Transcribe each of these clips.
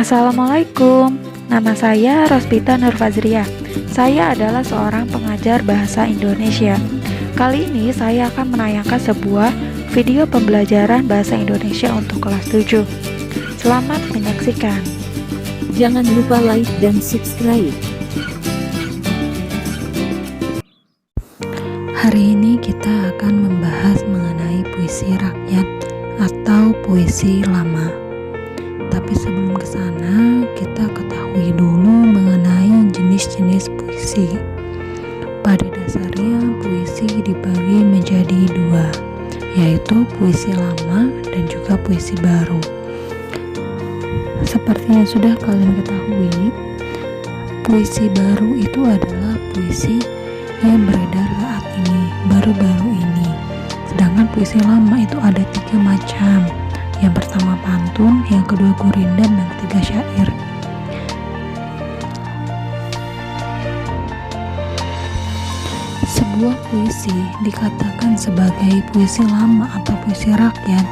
Assalamualaikum, nama saya Rospita Nurfazriah. Saya adalah seorang pengajar bahasa Indonesia. Kali ini saya akan menayangkan sebuah video pembelajaran bahasa Indonesia untuk kelas 7. Selamat menyaksikan. Jangan lupa like dan subscribe. Hari ini kita akan membahas mengenai puisi rakyat atau puisi lama. Tapi sebelum ke sana, kita ketahui dulu mengenai jenis-jenis puisi. Pada dasarnya, puisi dibagi menjadi dua, yaitu puisi lama dan juga puisi baru. Seperti yang sudah kalian ketahui, puisi baru itu adalah puisi yang beredar saat ini, baru-baru ini. Sedangkan puisi lama itu ada 3 macam. Yang pertama pantun, yang kedua gurindam, dan ketiga syair. Sebuah puisi dikatakan sebagai puisi lama atau puisi rakyat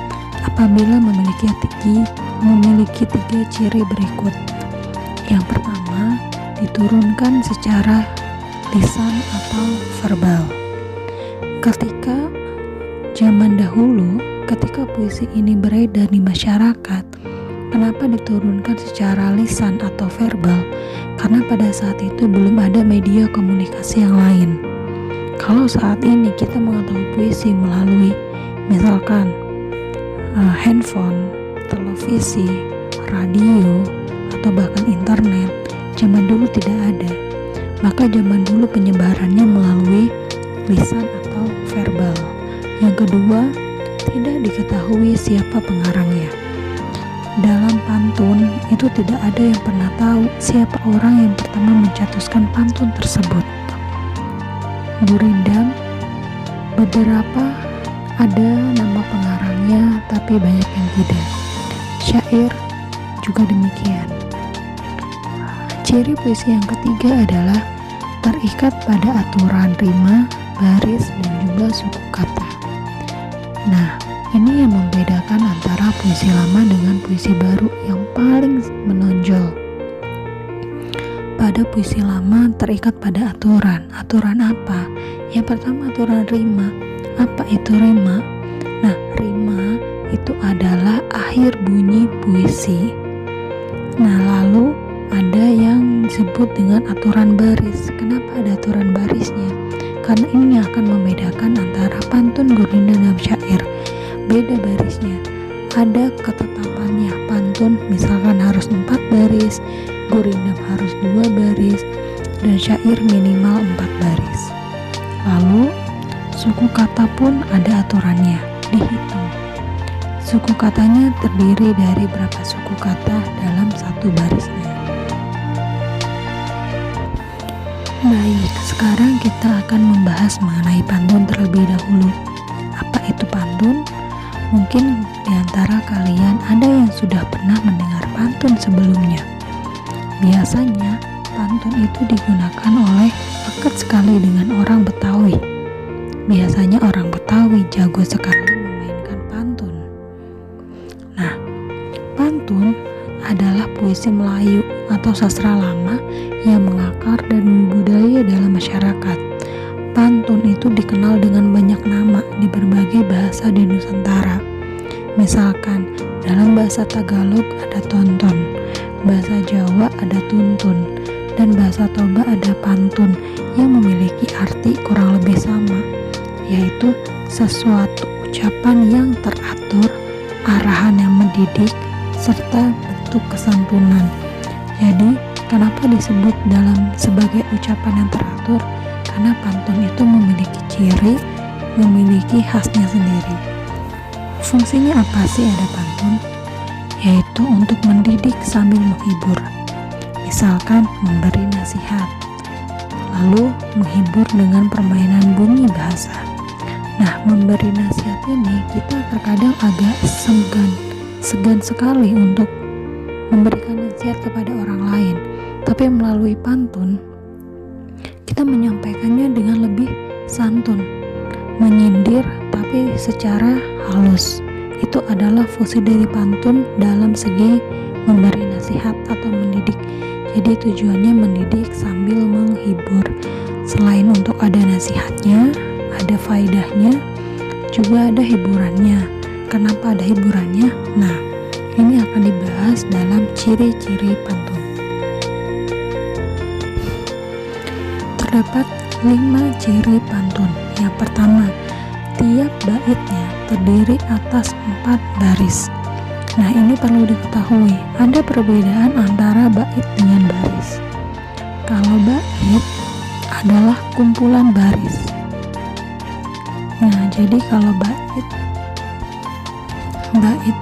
apabila memiliki tiga ciri berikut. Yang pertama, diturunkan secara lisan atau verbal. Ketika zaman dahulu, ketika puisi ini beredar di masyarakat, kenapa diturunkan secara lisan atau verbal? Karena pada saat itu belum ada media komunikasi yang lain. Kalau saat ini kita mengetahui puisi melalui misalkan handphone, televisi, radio, atau bahkan internet, zaman dulu tidak ada. Maka zaman dulu penyebarannya melalui lisan atau verbal. Yang kedua, tidak diketahui siapa pengarangnya. Dalam pantun itu tidak ada yang pernah tahu siapa orang yang pertama mencetuskan pantun tersebut. Gurindam, beberapa ada nama pengarangnya tapi banyak yang tidak. Syair juga demikian. Ciri puisi yang ketiga adalah terikat pada aturan rima, baris, dan juga suku kata. Nah, ini yang membedakan antara puisi lama dengan puisi baru yang paling menonjol. Pada puisi lama terikat pada aturan. Aturan apa? Yang pertama aturan rima. Apa itu rima? Nah, rima itu adalah akhir bunyi puisi. Nah, lalu ada yang disebut dengan aturan baris. Kenapa ada aturan barisnya? Karena ini akan membedakan antara pantun, gurindam, dan syair. Beda barisnya, ada ketetapannya. Pantun misalkan harus 4 baris, gurindam harus 2 baris, dan syair minimal 4 baris. Lalu suku kata pun ada aturannya, dihitung. Suku katanya terdiri dari berapa suku kata dalam satu barisnya. Baik, sekarang kita akan membahas mengenai pantun terlebih dahulu. Apa itu pantun? Mungkin di antara kalian ada yang sudah pernah mendengar pantun sebelumnya. Biasanya, pantun itu digunakan lekat sekali dengan orang Betawi. Biasanya orang Betawi jago sekali memainkan pantun. Nah, pantun adalah puisi Melayu atau sastra lama yang mengakar dan membudaya dalam masyarakat. Pantun itu dikenal dengan banyak nama di berbagai bahasa di Nusantara. Misalkan dalam bahasa Tagalog ada tonton, bahasa Jawa ada tuntun, dan bahasa Toba ada pantun yang memiliki arti kurang lebih sama, yaitu sesuatu ucapan yang teratur, arahan yang mendidik, serta bentuk kesantunan. Jadi, kenapa disebut dalam sebagai ucapan yang teratur? Karena pantun itu memiliki ciri, memiliki khasnya sendiri. Fungsinya apa sih ada pantun? Yaitu untuk mendidik sambil menghibur. Misalkan memberi nasihat, lalu menghibur dengan permainan bunyi bahasa. Nah, memberi nasihat ini kita terkadang agak segan sekali untuk memberikan nasihat kepada orang lain. Tapi melalui pantun, kita menyampaikannya dengan lebih santun, menyindir tapi secara halus. Itu adalah fungsi dari pantun dalam segi memberi nasihat. nasihat atau mendidik. Jadi tujuannya mendidik sambil menghibur. Selain untuk ada nasihatnya, ada faedahnya, juga ada hiburannya. Kenapa ada hiburannya? Nah, ini akan dibahas dalam ciri-ciri pantun. Terdapat 5 ciri pantun. Yang pertama, tiap baitnya terdiri atas 4 baris. Nah, ini perlu diketahui, ada perbedaan antara bait dengan baris. Kalau bait adalah kumpulan baris. Nah, jadi kalau bait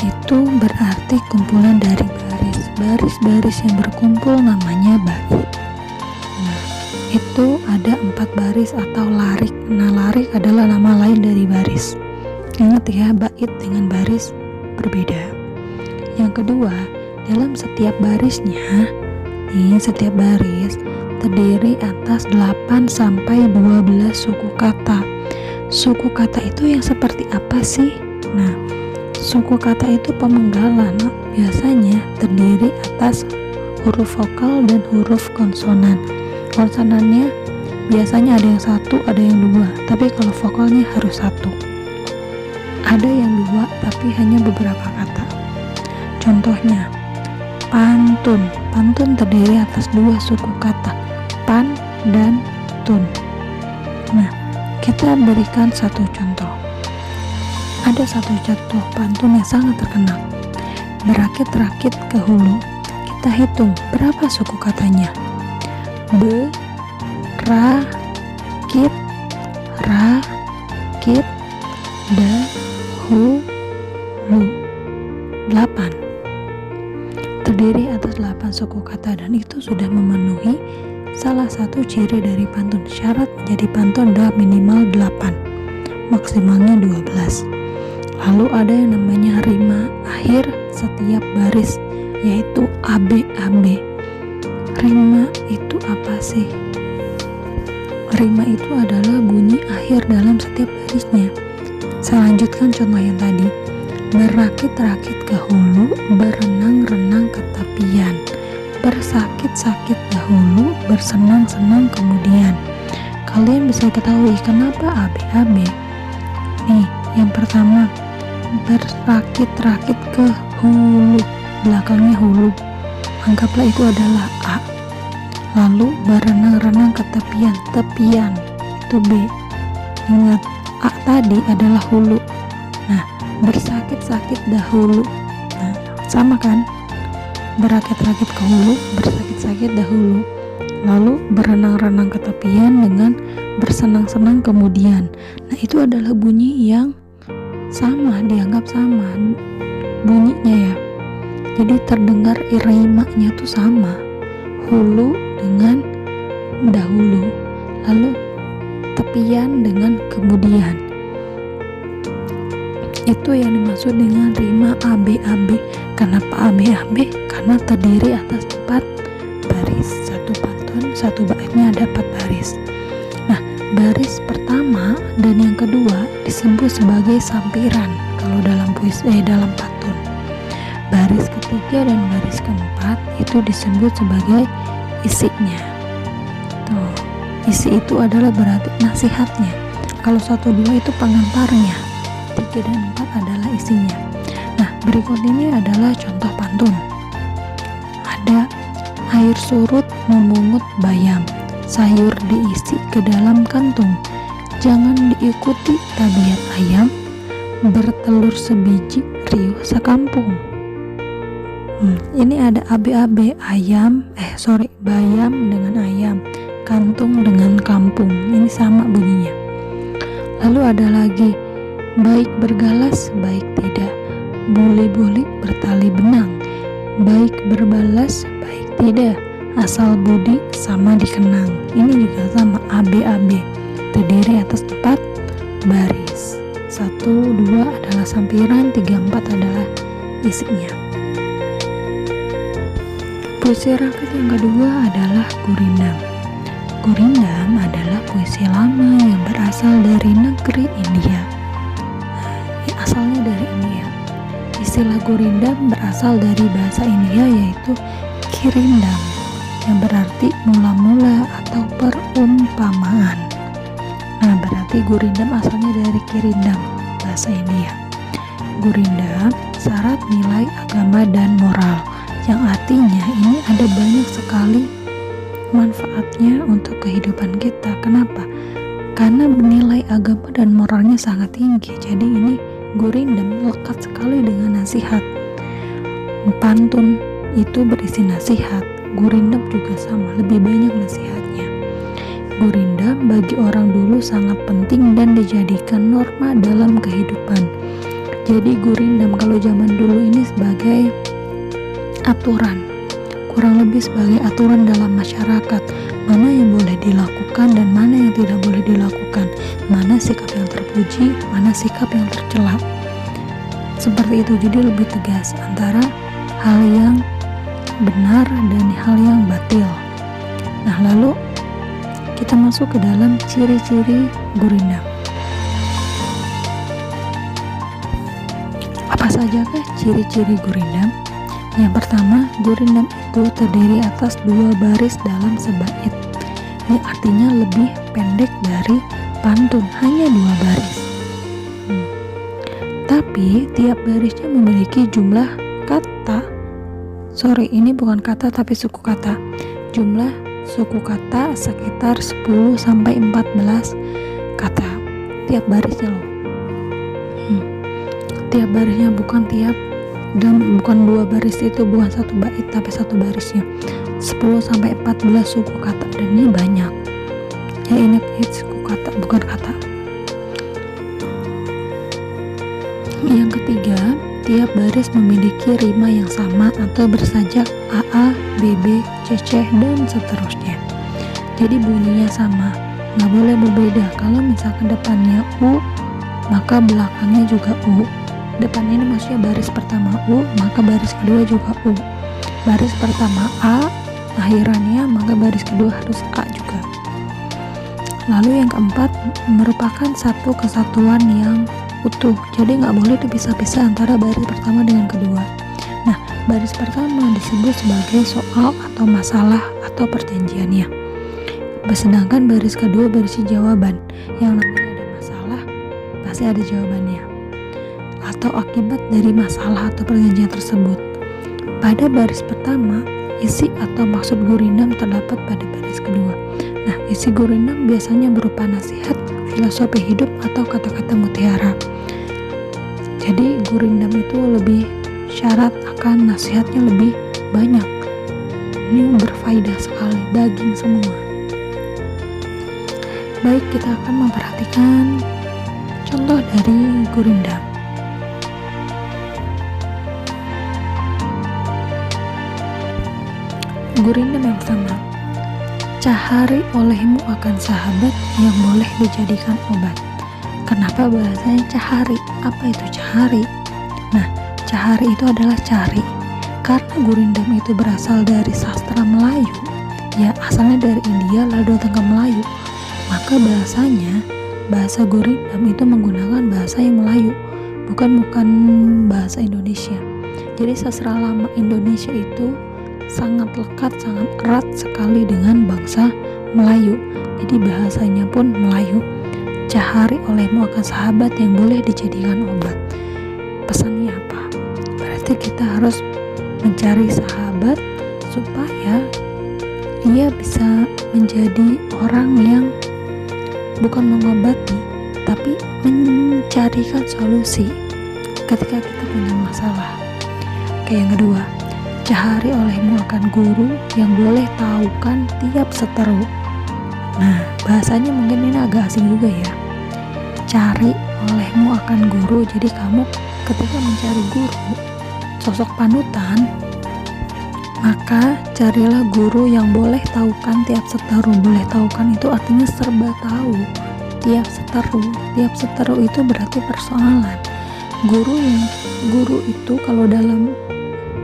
itu berarti kumpulan dari baris. Baris-baris yang berkumpul namanya bait. Nah, itu ada 4 baris atau larik. Nah, larik adalah nama lain dari baris. Ingat ya, bait dengan baris berbeda. Yang kedua, dalam setiap barisnya, setiap baris terdiri atas 8 sampai 12 suku kata. Suku kata itu yang seperti apa sih? Nah, suku kata itu pemenggalan, biasanya terdiri atas huruf vokal dan huruf konsonan. Konsonannya biasanya ada yang 1, ada yang 2, tapi kalau vokalnya harus 1. Ada yang 2, tapi hanya beberapa kata. Contohnya, pantun. Pantun terdiri atas 2 suku kata, pan dan tun. Nah, kita berikan satu contoh. Ada satu contoh pantun yang sangat terkenal. Berakit-rakit ke hulu. Kita hitung berapa suku katanya. Berakit, rakit, dahulu. 8. Terdiri atas 8 suku kata, dan itu sudah memenuhi salah satu ciri dari pantun. Syarat menjadi pantun adalah minimal 8, maksimalnya 12. Lalu ada yang namanya rima akhir setiap baris, yaitu ABAB. Rima itu apa sih? Rima itu adalah bunyi akhir dalam setiap barisnya. Saya lanjutkan contoh yang tadi. Berakit-rakit ke hulu, berenang-renang ke tepian, bersakit-sakit dahulu, bersenang-senang kemudian. Kalian bisa ketahui kenapa ABAB? Nih, yang pertama, berakit-rakit ke hulu, belakangnya hulu, anggaplah itu adalah A. Lalu berenang-renang ke tepian, tepian itu B. Ingat, A tadi adalah hulu. Nah, bersakit-sakit dahulu, nah, sama kan? Berakit-rakit ke hulu, bersakit-sakit dahulu. Lalu berenang-renang ke tepian dengan bersenang-senang kemudian. Nah, itu adalah bunyi yang sama, dianggap sama bunyinya ya. Jadi terdengar irimanya tuh sama, hulu dengan dahulu, lalu tepian dengan kemudian. Itu yang dimaksud dengan rima ABAB. Kenapa ABAB? Karena terdiri atas 4 baris. Satu pantun, satu baitnya ada 4 baris. Nah, baris pertama dan yang kedua disebut sebagai sampiran kalau dalam dalam pantun. Baris ketiga dan baris keempat itu disebut sebagai isinya. Tuh, isi itu adalah berarti nasihatnya. Kalau 1, 2 itu pengantarnya. 3 dan 4 adalah isinya. Nah, berikut ini adalah contoh pantun. Ada air surut memungut bayam, sayur diisi ke dalam kantung, jangan diikuti tabiat ayam, bertelur sebiji riuh sekampung. Ini ada ABAB, bayam dengan ayam, kantung dengan kampung. Ini sama bunyinya. Lalu ada lagi, baik bergalas, baik tidak, boleh-boleh bertali benang, baik berbalas, baik tidak, asal budi sama dikenang. Ini juga sama ABAB, terdiri atas 4 baris. 1, 2 adalah sampiran, 3, 4 adalah isinya. Puisi rakyat yang kedua adalah gurindam. Gurindam adalah puisi lama yang berasal dari negeri India. Asalnya dari India. Istilah Gurindam berasal dari bahasa India yaitu Kirindam, yang berarti mula-mula atau perumpamaan. Nah, berarti Gurindam asalnya dari Kirindam, bahasa India. Gurindam syarat nilai agama dan moral, yang artinya ini ada banyak sekali manfaatnya untuk kehidupan kita. Kenapa? Karena nilai agama dan moralnya sangat tinggi. Jadi ini Gurindam lekat sekali dengan nasihat. Pantun itu berisi nasihat, Gurindam juga sama, lebih banyak nasihatnya. Gurindam bagi orang dulu sangat penting dan dijadikan norma dalam kehidupan. Jadi Gurindam kalau zaman dulu ini sebagai aturan, kurang lebih sebagai aturan dalam masyarakat, mana yang boleh dilakukan dan mana yang tidak boleh dilakukan, mana sikap yang terpuji, mana sikap yang tercela. Seperti itu, jadi lebih tegas antara hal yang benar dan hal yang batil. Nah, lalu kita masuk ke dalam ciri-ciri Gurindam. Apa sajakah ciri-ciri Gurindam? Yang pertama, Gurindam itu terdiri atas 2 baris dalam sebait. Ini artinya lebih pendek dari pantun, hanya 2 baris. Tapi tiap barisnya memiliki jumlah kata. Ini bukan kata tapi suku kata. Jumlah suku kata sekitar 10-14 kata tiap barisnya loh. Tiap barisnya, bukan tiap, dan bukan 2 baris itu, bukan 1 bait tapi 1 barisnya 10-14 suku kata, dan ini banyak ya. Ini suku kata bukan kata. Yang ketiga, tiap baris memiliki rima yang sama atau bersajak AA, BB, CC, dan seterusnya. Jadi bunyinya sama, nggak boleh berbeda. Kalau misalkan depannya U, maka belakangnya juga U. Depannya ini maksudnya baris pertama U, maka baris kedua juga U. Baris pertama A, akhirannya, maka baris kedua harus A juga. Lalu yang keempat, merupakan satu kesatuan yang utuh. Jadi nggak boleh dipisah-pisah antara baris pertama dengan kedua. Nah, baris pertama disebut sebagai soal atau masalah atau perjanjiannya. Sedangkan baris kedua berisi jawaban. Yang namanya ada masalah, pasti ada jawabannya, atau akibat dari masalah atau perjanjian tersebut. Pada baris pertama, isi atau maksud Gurindam terdapat pada baris kedua. Nah, isi Gurindam biasanya berupa nasihat, filosofi hidup, atau kata-kata mutiara. Jadi Gurindam itu lebih syarat akan nasihatnya lebih banyak. Ini berfaedah sekali, daging semua. Baik, kita akan memperhatikan contoh dari Gurindam. Gurindam yang pertama, cahari olehmu akan sahabat yang boleh dijadikan obat. Kenapa bahasanya cahari? Apa itu cahari? Nah, cahari itu adalah cari. Karena Gurindam itu berasal dari sastra Melayu, ya asalnya dari India lalu datang ke Melayu, maka bahasa Gurindam itu menggunakan bahasa yang Melayu, bukan bahasa Indonesia. Jadi sastra lama Indonesia itu sangat lekat, sangat erat sekali dengan bangsa Melayu. Jadi bahasanya pun Melayu. Cahari olehmu akan sahabat yang boleh dijadikan obat. Pesannya apa? Berarti kita harus mencari sahabat supaya ia bisa menjadi orang yang bukan mengobati, tapi mencarikan solusi ketika kita punya masalah. Yang kedua, cahari olehmu akan guru yang boleh tahukan tiap seteru. Nah, bahasanya mungkin ini agak asing juga ya. Cari olehmu akan guru. Jadi kamu ketika mencari guru, sosok panutan, maka carilah guru yang boleh tahukan tiap seteru. Boleh tahukan itu artinya serba tahu tiap seteru. Tiap seteru itu berarti persoalan. Guru itu kalau dalam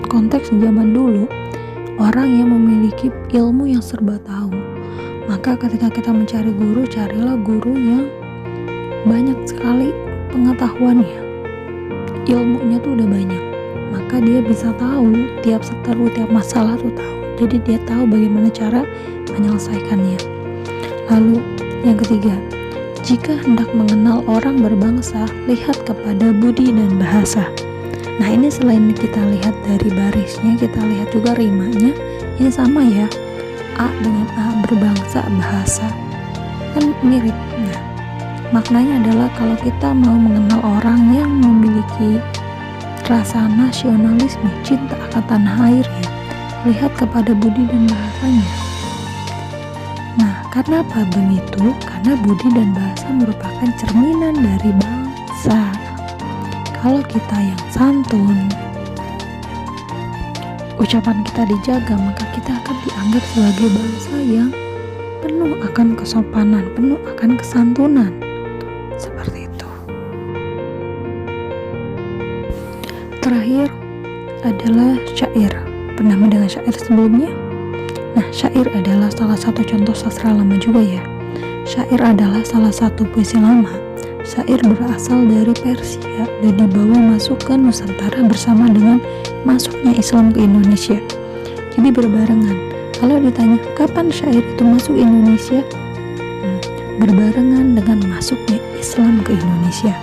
konteks zaman dulu, orang yang memiliki ilmu yang serba tahu. Maka ketika kita mencari guru, carilah guru yang banyak sekali pengetahuannya, ilmunya tuh udah banyak. maka dia bisa tahu tiap seteru, tiap masalah tuh tahu. Jadi dia tahu bagaimana cara menyelesaikannya. Lalu yang ketiga, jika hendak mengenal orang berbangsa, lihat kepada budi dan bahasa. Nah, ini selain kita lihat dari barisnya, kita lihat juga rimanya. Ini sama ya, A dengan A, berbangsa, bahasa, kan mirip. Nah, maknanya adalah kalau kita mau mengenal orang yang memiliki rasa nasionalisme, cinta akan tanah airnya, lihat kepada budi dan bahasanya. Nah, karena apa begitu? Karena budi dan bahasa merupakan cerminan dari bangsa. Kalau kita yang santun, ucapan kita dijaga, maka kita akan dianggap sebagai bangsa yang penuh akan kesopanan, penuh akan kesantunan. Seperti itu. Terakhir adalah syair. Pernah mendengar syair sebelumnya? Nah, syair adalah salah satu contoh sastra lama juga ya. Syair adalah salah satu puisi lama. Syair berasal dari Persia dan dibawa masuk ke Nusantara bersama dengan masuknya Islam ke Indonesia. Jadi berbarengan. Kalau ditanya kapan syair itu masuk Indonesia? Berbarengan dengan masuknya Islam ke Indonesia.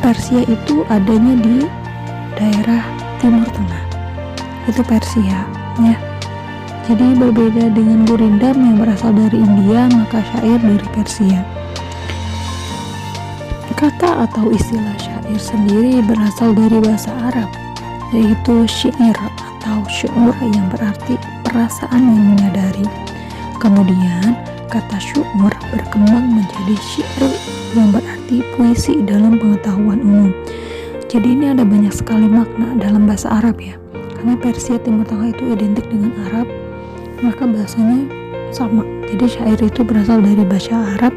Persia itu adanya di daerah Timur Tengah. Itu Persia ya. Jadi berbeda dengan gurindam yang berasal dari India, maka syair dari Persia. Kata atau istilah syair sendiri berasal dari bahasa Arab, yaitu syair atau syu'ur yang berarti perasaan yang menyadari. Kemudian kata syu'ur berkembang menjadi syair yang berarti puisi dalam pengetahuan umum. Jadi ini ada banyak sekali makna dalam bahasa Arab ya. Karena Persia Timur Tengah itu identik dengan Arab, maka bahasanya sama. Jadi syair itu berasal dari bahasa Arab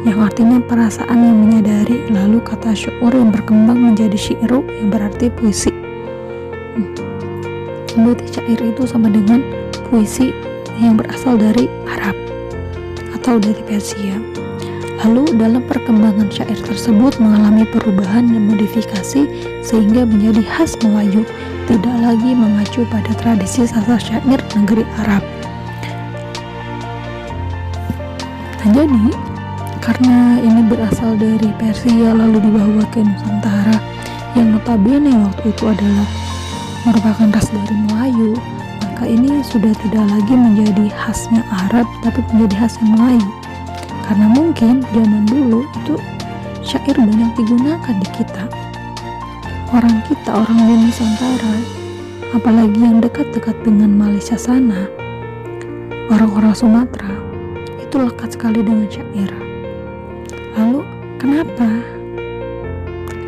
yang artinya perasaan yang menyadari. Lalu kata syu'ur yang berkembang menjadi syi'ru yang berarti puisi. Berarti syair itu sama dengan puisi yang berasal dari Arab atau dari Persia. Lalu dalam perkembangan syair tersebut mengalami perubahan dan modifikasi sehingga menjadi khas Melayu, tidak lagi mengacu pada tradisi sastra syair negeri Arab. Nah, jadi karena ini berasal dari Persia lalu dibawa ke Nusantara yang notabene waktu itu adalah merupakan ras dari Melayu, maka ini sudah tidak lagi menjadi khasnya Arab tapi menjadi khasnya Melayu. Karena mungkin zaman dulu itu syair banyak digunakan di kita. Orang di Nusantara, apalagi yang dekat-dekat dengan Malaysia sana, orang-orang Sumatera, itu lekat sekali dengan syair. Lalu, kenapa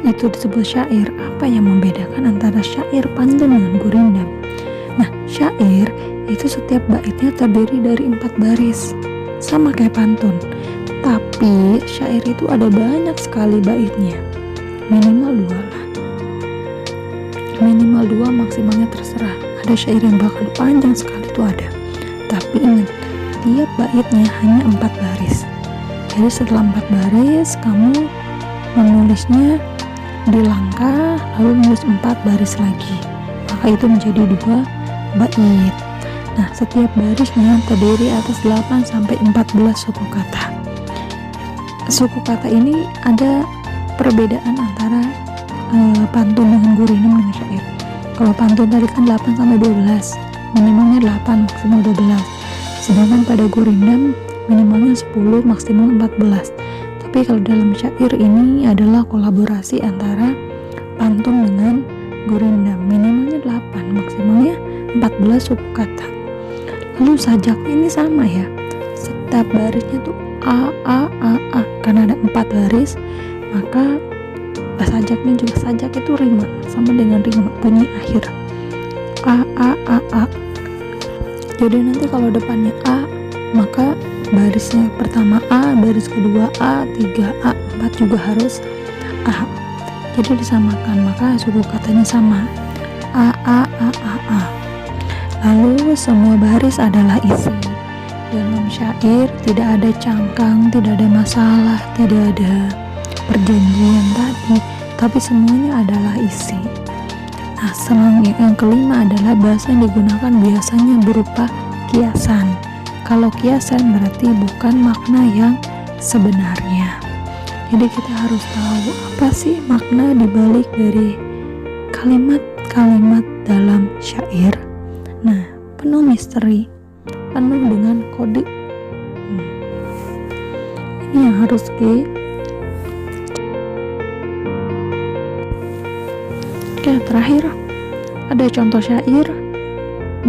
itu disebut syair? Apa yang membedakan antara syair pantun dengan gurindam? Nah, syair itu setiap baitnya terdiri dari 4 baris, sama kayak pantun. Tapi syair itu ada banyak sekali baitnya, minimal 2 lah. Minimal 2, maksimalnya terserah. Ada syair yang bahkan panjang sekali itu ada. Tapi ingat, tiap baitnya hanya 4 baris. Jadi setelah 4 baris kamu menulisnya di langkah, lalu menulis 4 baris lagi, maka itu menjadi 2 bait. Nah, setiap barisnya terdiri atas 8 sampai 14 suku kata. Suku kata ini ada perbedaan antara pantun dengan gurindam dengan syair. Kalau pantun tadi kan 8 sampai 12, minimalnya 8, maksimal 12. Sedangkan pada gurindam minimalnya 10, maksimal 14. Tapi kalau dalam syair ini adalah kolaborasi antara pantun dengan gurindam, minimalnya 8, maksimalnya 14 suku kata. Lalu sajaknya ini sama ya. Setiap barisnya tuh A. Karena ada 4 baris, maka sajaknya juga, sajak itu rima, sama dengan rima bunyi akhir A. Jadi nanti kalau depannya A, maka barisnya pertama A, baris kedua A, 3A, 4 juga harus A. Jadi disamakan, maka suku katanya sama, A. Lalu semua baris adalah isi. Dalam syair tidak ada cangkang, tidak ada masalah, tidak ada perjanjian tadi, tapi semuanya adalah isi. Nah, yang kelima adalah bahasa yang digunakan biasanya berupa kiasan. Kalau kiasan berarti bukan makna yang sebenarnya. Jadi kita harus tahu apa sih makna dibalik dari kalimat-kalimat dalam syair. Nah, penuh misteri, penuh dengan kode. Ini yang harus Oke, terakhir ada contoh syair.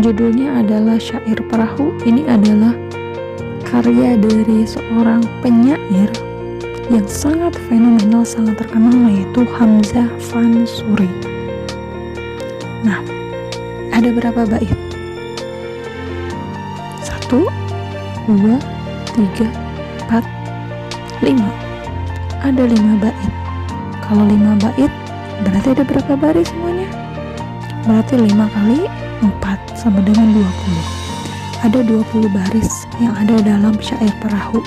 Judulnya adalah Syair Perahu. Ini adalah karya dari seorang penyair yang sangat fenomenal, sangat terkenal, yaitu Hamzah Fansuri. Nah, ada berapa bait? 1, 2, 3, 4, 5. Ada 5 bait. Kalau 5 bait berarti ada berapa baris semuanya? Berarti 5 kali 4 sama dengan 20. Ada 20 baris yang ada dalam Syair Perahu.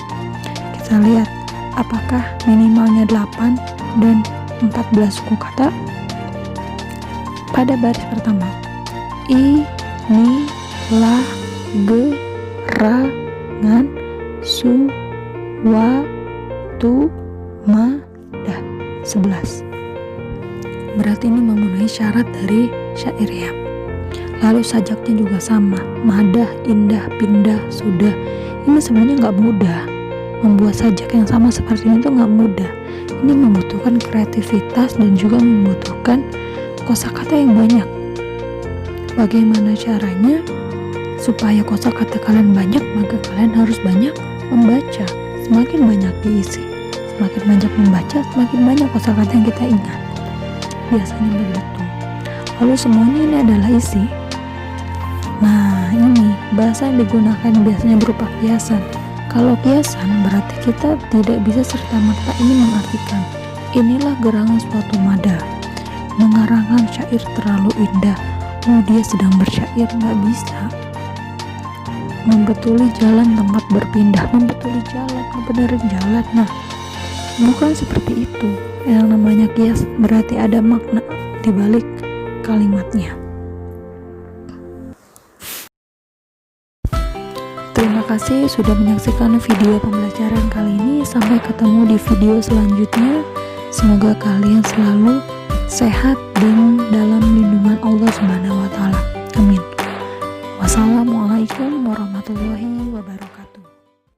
Kita lihat apakah minimalnya 8 dan 14 suku kata. Pada baris pertama, I, ni, la, ge, ra, ngan, su, wa, tu, ma, dah. 11. Berarti ini memenuhi syarat dari syair ya. Lalu sajaknya juga sama, madah, indah, pindah, sudah. Ini sebenarnya nggak mudah. Membuat sajak yang sama seperti ini tuh nggak mudah. Ini membutuhkan kreativitas dan juga membutuhkan kosakata yang banyak. Bagaimana caranya? Supaya kosakata kalian banyak, maka kalian harus banyak membaca. Semakin banyak diisi, semakin banyak membaca, semakin banyak kosakata yang kita ingat. Biasanya begitu. Lalu semuanya ini adalah isi. Nah, ini bahasa yang digunakan biasanya berupa kiasan. Kalau kiasan berarti kita tidak bisa serta-merta ini mengartikan inilah gerangan suatu mada, mengarangkan syair terlalu indah, dia sedang bersyair. Nggak bisa. Membetuli jalan tempat berpindah, membetuli jalan, ngebenerin jalan. Nah, bukan seperti itu. Yang namanya kias berarti ada makna di balik kalimatnya. Terima kasih sudah menyaksikan video pembelajaran kali ini. Sampai ketemu di video selanjutnya. Semoga kalian selalu sehat dan dalam lindungan Allah Subhanahu wa taala. Amin. Wassalamualaikum warahmatullahi wabarakatuh.